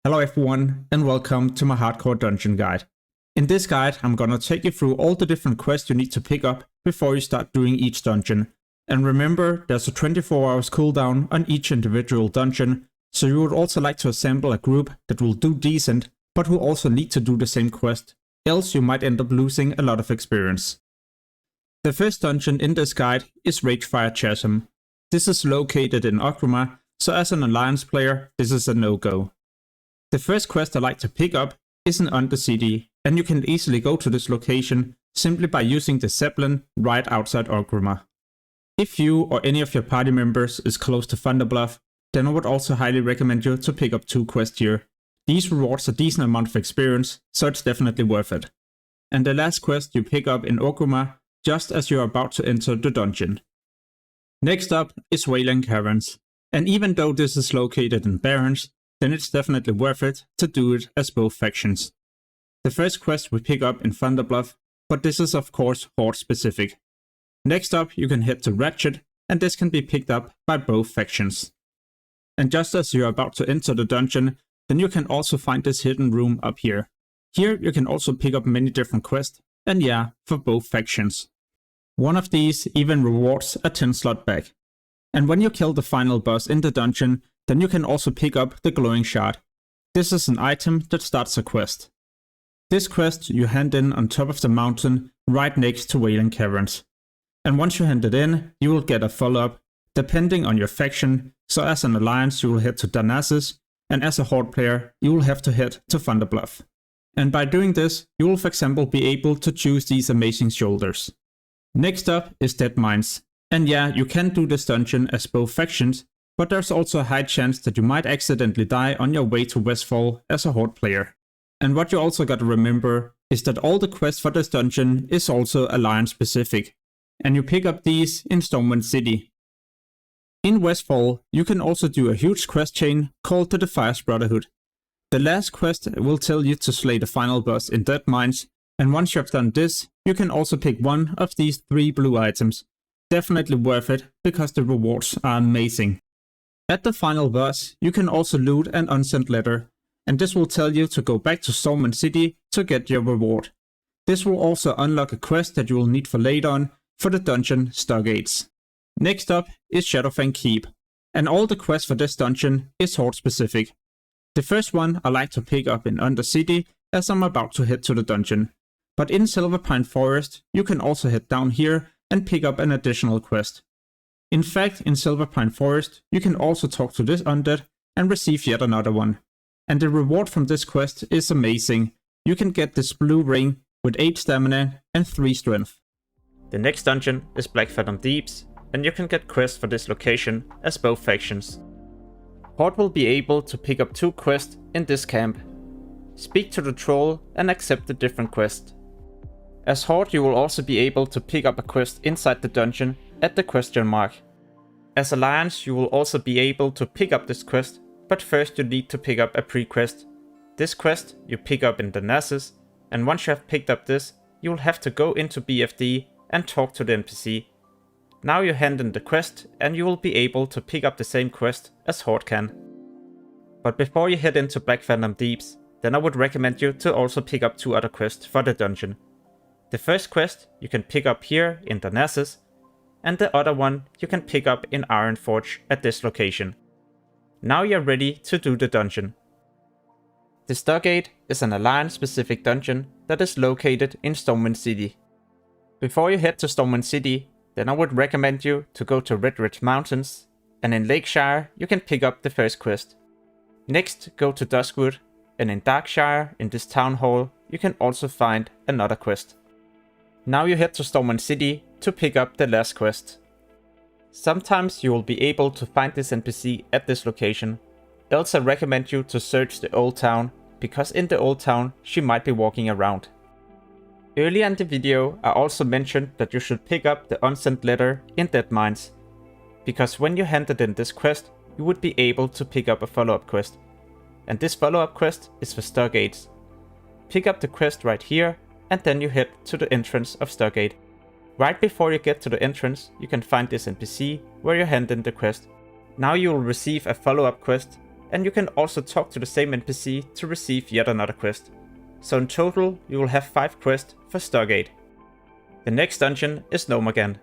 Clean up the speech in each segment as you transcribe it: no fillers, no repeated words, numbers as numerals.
Hello everyone, and welcome to my hardcore dungeon guide. In this guide, I'm gonna take you through all the different quests you need to pick up before you start doing each dungeon. And remember, there's a 24 hours cooldown on each individual dungeon, so you would also like to assemble a group that will do decent, but who also need to do the same quest, else you might end up losing a lot of experience. The first dungeon in this guide is Ragefire Chasm. This is located in Orgrimmar, so as an Alliance player, this is a no-go. The first quest I like to pick up is an Undercity, and you can easily go to this location simply by using the Zeppelin right outside Orgrimmar. If you or any of your party members is close to Thunderbluff, then I would also highly recommend you to pick up 2 quests here. These rewards a decent amount of experience, so it's definitely worth it. And the last quest you pick up in Orgrimmar just as you are about to enter the dungeon. Next up is Wailing Caverns, and even though this is located in Barrens, then it's definitely worth it to do it as both factions. The first quest we pick up in Thunderbluff, but this is of course Horde specific. Next up you can head to Ratchet, and this can be picked up by both factions. And just as you're about to enter the dungeon, then you can also find this hidden room up here. Here you can also pick up many different quests, and yeah, for both factions. One of these even rewards a 10 slot back. And when you kill the final boss in the dungeon, then you can also pick up the glowing shard. This is an item that starts a quest. This quest you hand in on top of the mountain right next to Wailing Caverns. And once you hand it in, you will get a follow-up depending on your faction, so as an Alliance you will head to Darnassus, and as a Horde player you will have to head to Thunderbluff. And by doing this, you will for example be able to choose these amazing shoulders. Next up is Deadmines. And yeah, you can do this dungeon as both factions, but there's also a high chance that you might accidentally die on your way to Westfall as a Horde player. And what you also gotta remember is that all the quests for this dungeon is also Alliance specific, and you pick up these in Stormwind City. In Westfall, you can also do a huge quest chain called the Defiance Brotherhood. The last quest will tell you to slay the final boss in Deadmines, and once you have done this, you can also pick one of these 3 blue items. Definitely worth it, because the rewards are amazing. At the final boss, you can also loot an unsent letter, and this will tell you to go back to Stormwind City to get your reward. This will also unlock a quest that you will need for later on for the dungeon Stockades. Next up is Shadowfang Keep, and all the quests for this dungeon is Horde specific. The first one I like to pick up in Undercity as I'm about to head to the dungeon, but in Silverpine Forest you can also head down here and pick up an additional quest. In fact, in Silverpine Forest, you can also talk to this undead and receive yet another one. And the reward from this quest is amazing. You can get this blue ring with 8 stamina and 3 strength. The next dungeon is Blackfanthom Deeps, and you can get quests for this location as both factions. Horde will be able to pick up 2 quests in this camp. Speak to the troll and accept the different quest. As Horde you will also be able to pick up a quest inside the dungeon at the question mark. As Alliance you will also be able to pick up this quest, but first you need to pick up a pre-quest. This quest you pick up in Darnassus, and once you have picked up this, you will have to go into BFD and talk to the NPC. Now you hand in the quest and you will be able to pick up the same quest as Horde can. But before you head into Blackfanthom Deeps, then I would recommend you to also pick up 2 other quests for the dungeon. The first quest you can pick up here in Darnassus, and the other one you can pick up in Ironforge at this location. Now you're ready to do the dungeon. The Stockade is an Alliance specific dungeon that is located in Stormwind City. Before you head to Stormwind City, then I would recommend you to go to Red Ridge Mountains, and in Lakeshire you can pick up the first quest. Next go to Duskwood, and in Darkshire in this town hall you can also find another quest. Now you head to Stormwind City to pick up the last quest. Sometimes you will be able to find this NPC at this location, else I recommend you to search the old town, because in the old town she might be walking around. Earlier in the video I also mentioned that you should pick up the unsent letter in Deadmines, because when you handed in this quest you would be able to pick up a follow-up quest, and this follow-up quest is for Stockades. Pick up the quest right here, and then you head to the entrance of Stockade. Right before you get to the entrance, you can find this NPC where you hand in the quest. Now you will receive a follow-up quest and you can also talk to the same NPC to receive yet another quest. So in total, you will have 5 quests for Stockade. The next dungeon is Gnomergan.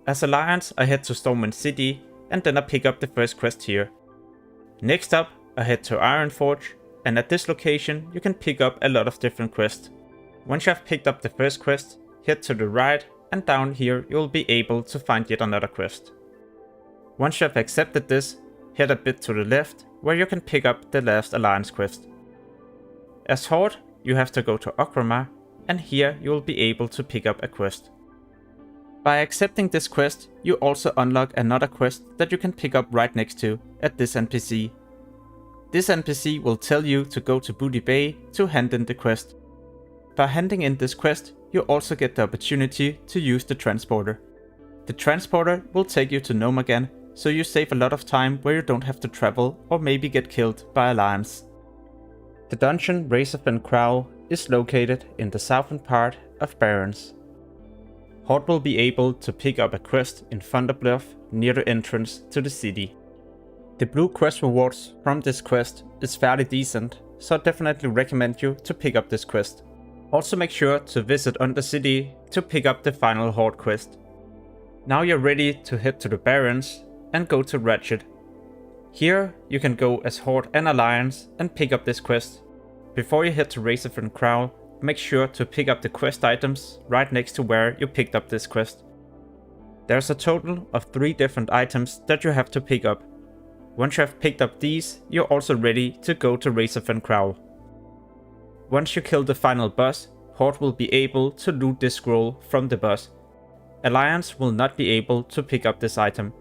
As Alliance, I head to Stormwind City, and then I pick up the first quest here. Next up, I head to Ironforge, and at this location you can pick up a lot of different quests. Once you have picked up the first quest, head to the right, and down here you will be able to find yet another quest. Once you have accepted this, head a bit to the left, where you can pick up the last Alliance quest. As Horde, you have to go to Ogrima, and here you will be able to pick up a quest. By accepting this quest, you also unlock another quest that you can pick up right next to at this NPC. This NPC will tell you to go to Booty Bay to hand in the quest. By handing in this quest, you also get the opportunity to use the transporter. The transporter will take you to Gnomergan, so you save a lot of time where you don't have to travel or maybe get killed by Alliance. The dungeon Razorfen Kraul is located in the southern part of Barrens. Horde will be able to pick up a quest in Thunderbluff near the entrance to the city. The blue quest rewards from this quest is fairly decent, so I definitely recommend you to pick up this quest. Also make sure to visit Undercity to pick up the final Horde quest. Now you're ready to head to the Barrens and go to Ratchet. Here you can go as Horde and Alliance and pick up this quest. Before you head to Razorfen Kraul, make sure to pick up the quest items right next to where you picked up this quest. There's a total of 3 different items that you have to pick up. Once you have picked up these, you're also ready to go to Razorfen Kraul. Once you kill the final boss, Horde will be able to loot this scroll from the boss. Alliance will not be able to pick up this item.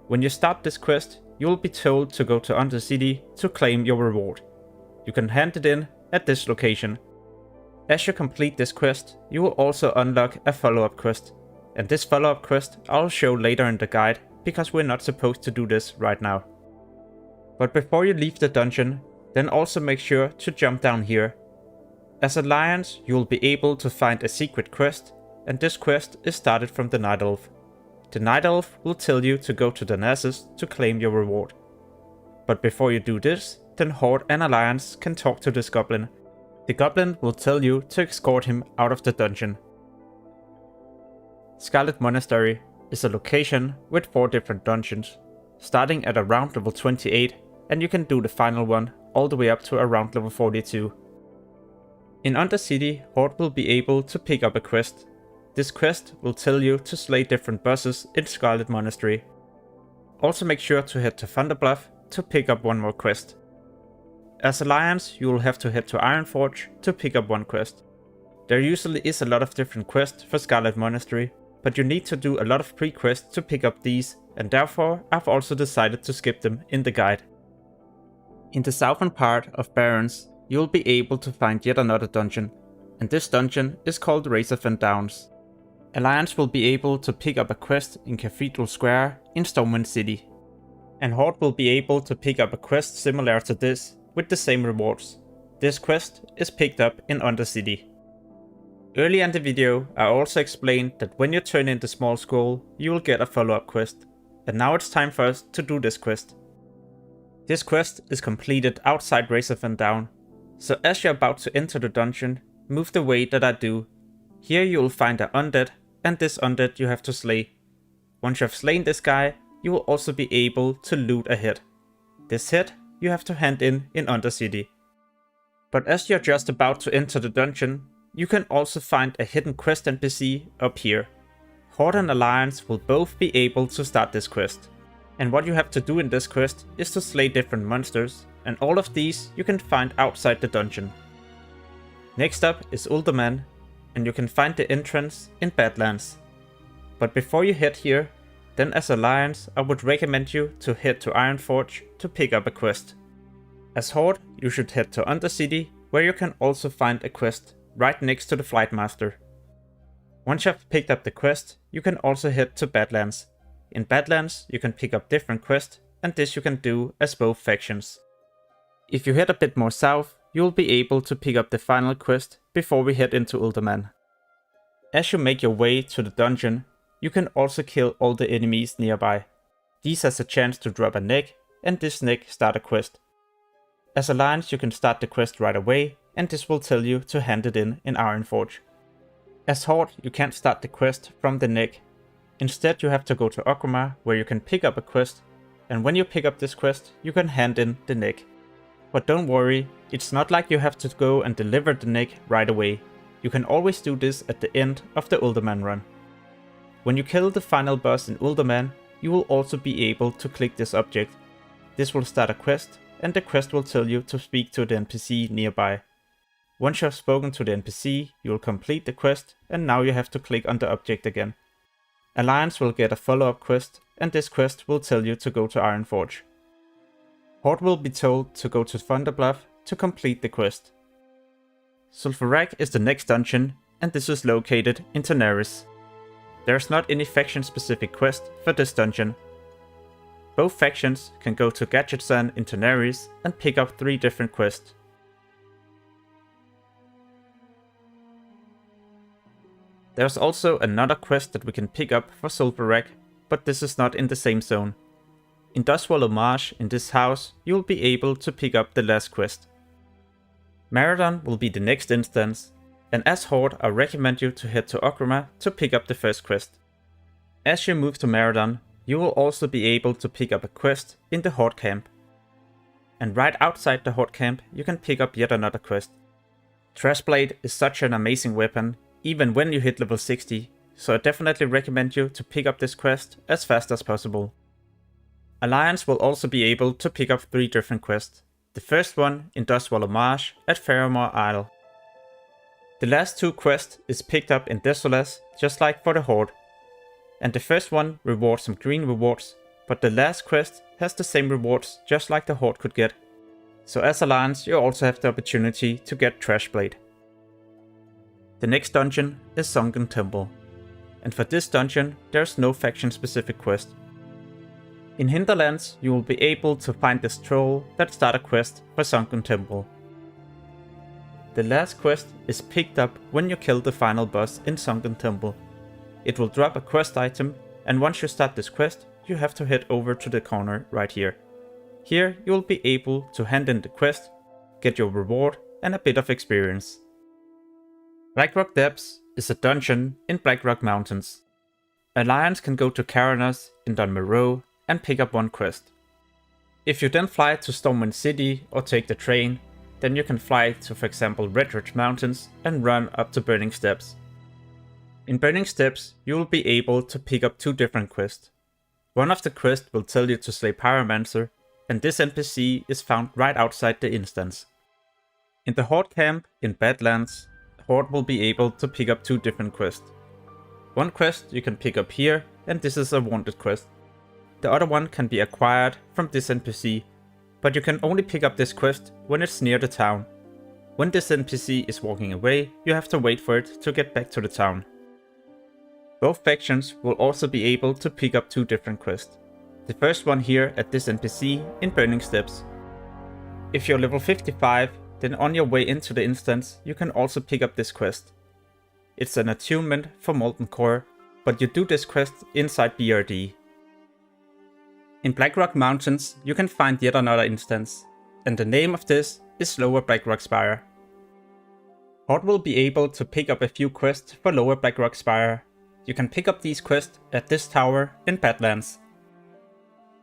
When you start this quest, you will be told to go to Undercity to claim your reward. You can hand it in at this location. As you complete this quest, you will also unlock a follow-up quest. And this follow-up quest I'll show later in the guide, because we're not supposed to do this right now. But before you leave the dungeon, then also make sure to jump down here. As Alliance, you will be able to find a secret quest, and this quest is started from the Night Elf. The Night Elf will tell you to go to the Nasus to claim your reward. But before you do this, then Horde and Alliance can talk to this goblin. The goblin will tell you to escort him out of the dungeon. Scarlet Monastery is a location with 4 different dungeons, starting at around level 28, and you can do the final one all the way up to around level 42. In Undercity, Horde will be able to pick up a quest. This quest will tell you to slay different bosses in Scarlet Monastery. Also make sure to head to Thunderbluff to pick up one more quest. As Alliance, you will have to head to Ironforge to pick up one quest. There usually is a lot of different quests for Scarlet Monastery, but you need to do a lot of pre-quests to pick up these, and therefore I've also decided to skip them in the guide. In the southern part of Barrens, you will be able to find yet another dungeon, and this dungeon is called Razorfen Downs. Alliance will be able to pick up a quest in Cathedral Square in Stormwind City. And Horde will be able to pick up a quest similar to this, with the same rewards. This quest is picked up in Undercity. Earlier in the video, I also explained that when you turn in the small scroll, you will get a follow-up quest. And now it's time for us to do this quest. This quest is completed outside Razorfen Down. So as you're about to enter the dungeon, move the way that I do. Here you will find an undead, and this undead you have to slay. Once you have slain this guy, you will also be able to loot a head. This head you have to hand in Undercity. But as you're just about to enter the dungeon, you can also find a hidden quest NPC up here. Horde and Alliance will both be able to start this quest. And what you have to do in this quest is to slay different monsters, and all of these you can find outside the dungeon. Next up is Uldaman, and you can find the entrance in Badlands. But before you head here, then as Alliance I would recommend you to head to Ironforge to pick up a quest. As Horde, you should head to Undercity, where you can also find a quest right next to the Flightmaster. Once you have picked up the quest, you can also head to Badlands. In Badlands, you can pick up different quests, and this you can do as both factions. If you head a bit more south, you will be able to pick up the final quest before we head into Uldaman. As you make your way to the dungeon, you can also kill all the enemies nearby. These has a chance to drop a neck, and this neck start a quest. As Alliance you can start the quest right away, and this will tell you to hand it in Ironforge. As Horde you can't start the quest from the neck. Instead you have to go to Orgrimmar where you can pick up a quest, and when you pick up this quest you can hand in the neck. But don't worry, it's not like you have to go and deliver the neck right away. You can always do this at the end of the Uldaman run. When you kill the final boss in Uldaman, you will also be able to click this object. This will start a quest, and the quest will tell you to speak to the NPC nearby. Once you have spoken to the NPC, you will complete the quest, and now you have to click on the object again. Alliance will get a follow-up quest, and this quest will tell you to go to Ironforge. Horde will be told to go to Thunderbluff to complete the quest. Farrak is the next dungeon, and this is located in Tanaris. There is not any faction specific quest for this dungeon. Both factions can go to Gadgetzan in Tanaris and pick up 3 different quests. There's also another quest that we can pick up for Farrak, but this is not in the same zone. In Duskwallow Marsh, in this house, you will be able to pick up the last quest. Maraudon will be the next instance, and as Horde I recommend you to head to Orgrimmar to pick up the first quest. As you move to Maraudon, you will also be able to pick up a quest in the Horde camp. And right outside the Horde camp you can pick up yet another quest. Trashblade is such an amazing weapon, even when you hit level 60, so I definitely recommend you to pick up this quest as fast as possible. Alliance will also be able to pick up 3 different quests. The first one in Duskwallow Marsh at Faramore Isle. The last 2 quests is picked up in Desolas, just like for the Horde. And the first one rewards some green rewards, but the last quest has the same rewards just like the Horde could get. So as Alliance you also have the opportunity to get Trashblade. The next dungeon is Sunken Temple, and for this dungeon there's no faction specific quest. In Hinterlands you will be able to find this troll that start a quest for Sunken Temple. The last quest is picked up when you kill the final boss in Sunken Temple. It will drop a quest item, and once you start this quest you have to head over to the corner right here. Here you will be able to hand in the quest, get your reward and a bit of experience. Blackrock Depths is a dungeon in Blackrock Mountains. Alliance can go to Caverns in Dunmerrow and pick up 1 quest. If you then fly to Stormwind City or take the train, then you can fly to, for example, Redridge Mountains and run up to Burning Steps. In Burning Steps you will be able to pick up 2 different quests. One of the quests will tell you to slay Pyromancer, and this NPC is found right outside the instance. In the Horde camp in Badlands, Horde will be able to pick up 2 different quests. One quest you can pick up here, and this is a wanted quest. The other one can be acquired from this NPC, but you can only pick up this quest when it's near the town. When this NPC is walking away, you have to wait for it to get back to the town. Both factions will also be able to pick up 2 different quests. The first one here at this NPC in Burning Steps. If you're level 55, then on your way into the instance you can also pick up this quest. It's an attunement for Molten Core, but you do this quest inside BRD. In Blackrock Mountains you can find yet another instance, and the name of this is Lower Blackrock Spire. Horde will be able to pick up a few quests for Lower Blackrock Spire. You can pick up these quests at this tower in Badlands.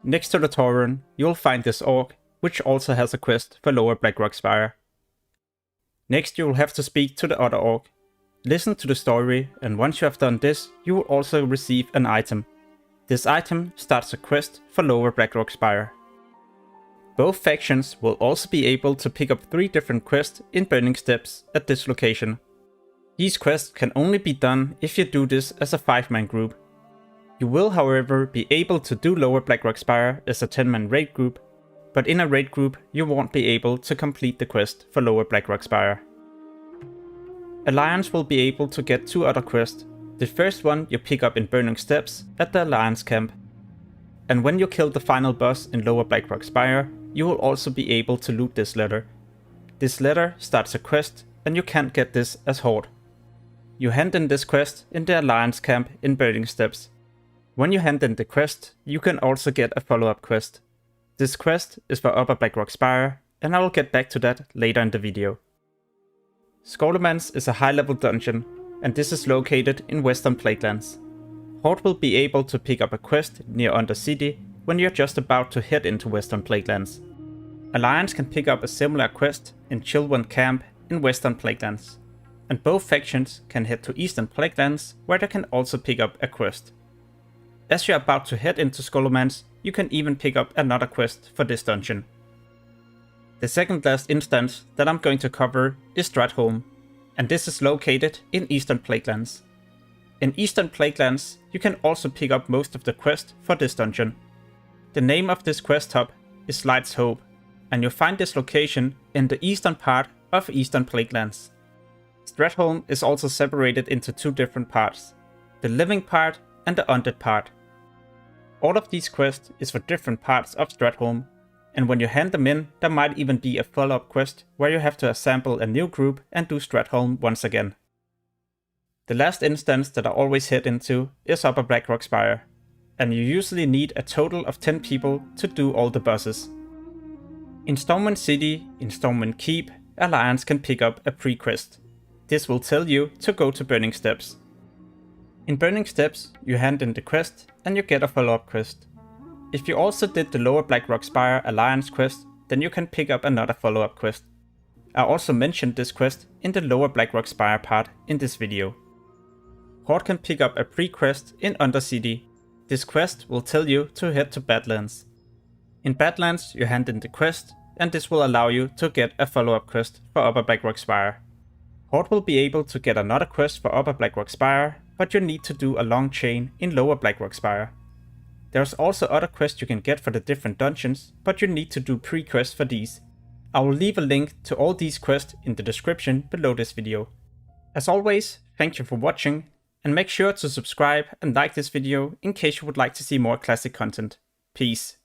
Next to the Tauren you will find this orc, which also has a quest for Lower Blackrock Spire. Next you will have to speak to the other orc. Listen to the story, and once you have done this you will also receive an item. This item starts a quest for Lower Blackrock Spire. Both factions will also be able to pick up 3 different quests in Burning Steps at this location. These quests can only be done if you do this as a 5-man group. You will however be able to do Lower Blackrock Spire as a 10-man raid group, but in a raid group you won't be able to complete the quest for Lower Blackrock Spire. Alliance will be able to get 2 other quests. The first one you pick up in Burning Steps at the Alliance camp. And when you kill the final boss in Lower Blackrock Spire, you will also be able to loot this letter. This letter starts a quest, and you can't get this as Horde. You hand in this quest in the Alliance camp in Burning Steps. When you hand in the quest, you can also get a follow-up quest. This quest is for Upper Blackrock Spire, and I will get back to that later in the video. Scholomance is a high level dungeon, and this is located in Western Plaguelands. Horde will be able to pick up a quest near Undercity when you're just about to head into Western Plaguelands. Alliance can pick up a similar quest in Chilwyn Camp in Western Plaguelands, and both factions can head to Eastern Plaguelands where they can also pick up a quest. As you're about to head into Scholomance, you can even pick up another quest for this dungeon. The second last instance that I'm going to cover is Stratholme, and this is located in Eastern Plaguelands. In Eastern Plaguelands, you can also pick up most of the quest for this dungeon. The name of this quest hub is Light's Hope, and you'll find this location in the eastern part of Eastern Plaguelands. Stratholme is also separated into two different parts, the living part and the undead part. All of these quests is for different parts of Stratholme, and when you hand them in, there might even be a follow-up quest where you have to assemble a new group and do Stratholme once again. The last instance that I always head into is Upper Blackrock Spire, and you usually need a total of 10 people to do all the bosses. In Stormwind City, in Stormwind Keep, Alliance can pick up a pre-quest. This will tell you to go to Burning Steps. In Burning Steps, you hand in the quest and you get a follow-up quest. If you also did the Lower Blackrock Spire Alliance quest, then you can pick up another follow-up quest. I also mentioned this quest in the Lower Blackrock Spire part in this video. Horde can pick up a pre-quest in Undercity. This quest will tell you to head to Badlands. In Badlands, you hand in the quest, and this will allow you to get a follow-up quest for Upper Blackrock Spire. Horde will be able to get another quest for Upper Blackrock Spire, but you need to do a long chain in Lower Blackrock Spire. There's also other quests you can get for the different dungeons, but you need to do pre-quests for these. I will leave a link to all these quests in the description below this video. As always, thank you for watching, and make sure to subscribe and like this video in case you would like to see more classic content. Peace.